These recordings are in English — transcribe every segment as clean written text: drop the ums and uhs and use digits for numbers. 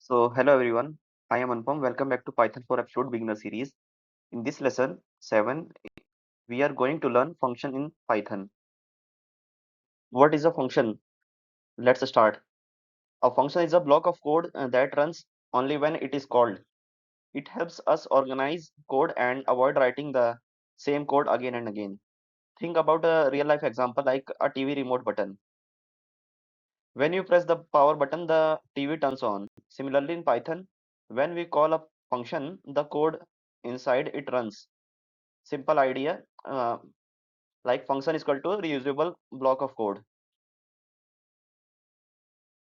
So, hello everyone. I am Anupam. Welcome back to Python for Absolute Beginner series. In this lesson 7, we are going to learn function in Python. What is a function? Let's start. A function is a block of code that runs only when it is called. It helps us organize code and avoid writing the same code again and again. Think about a real life example like a TV remote button. When you press the power button, the TV turns on. Similarly, in Python, when we call a function, the code inside it runs. Simple idea, like function is equal to reusable block of code.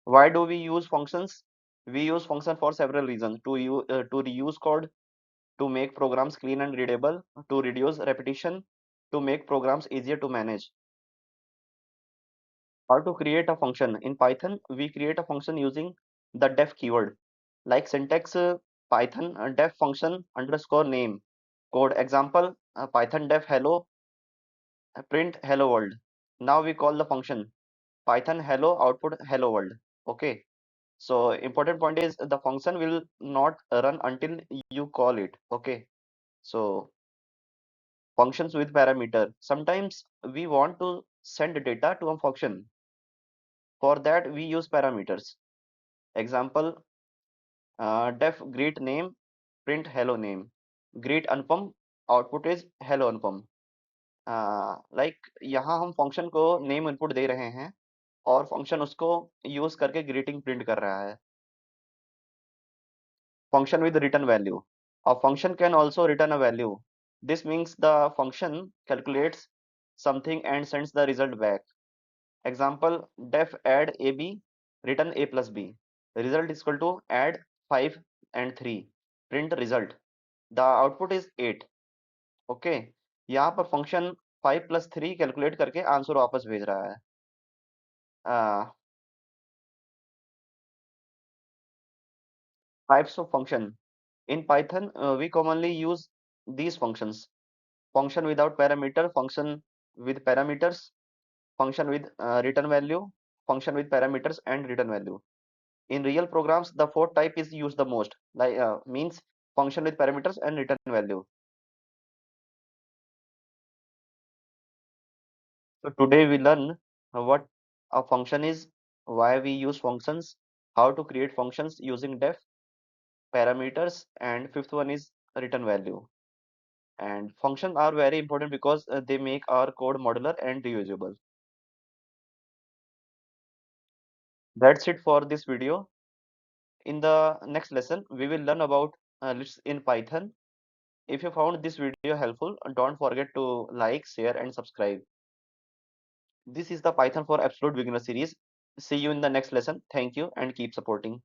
Why do we use functions? We use function for several reasons: to reuse code, to make programs clean and readable, to reduce repetition, to make programs easier to manage. How to create a function? In Python, we create a function using the def keyword. Like syntax, Python def function underscore name. Code example, Python def hello, print hello world. Now we call the function Python hello output hello world. Okay. So important point is the function will not run until you call it. Okay. So functions with parameter. Sometimes we want to send data to a function. For that we use parameters. Example, def greet name, print hello name. Greet Anupam, output is hello Anupam. Like यहाँ हम function को name input दे रहे हैं और function उसको use करके greeting print कर रहा है. Function with return value. A function can also return a value. This means the function calculates something and sends the result back. Example, def add ab, return a plus b. Result is equal to add 5 and 3. Print result. The output is 8. Okay. यहाँ पर function 5 plus 3 calculate करके answer वापस भेज रहा है. Types of function. In Python, we commonly use these functions: function without parameter, function with parameters, function with return value, function with parameters and return value. In real programs, the fourth type is used the most, like means function with parameters and return value. So today we learn what a function is, why we use functions, how to create functions using def, parameters, and fifth one is return value. And functions are very important because they make our code modular and reusable. That's it for this video. In the next lesson, we will learn about lists in Python. If you found this video helpful, don't forget to like, share, and subscribe. This is the Python for Absolute Beginner series. See you in the next lesson. Thank you and keep supporting.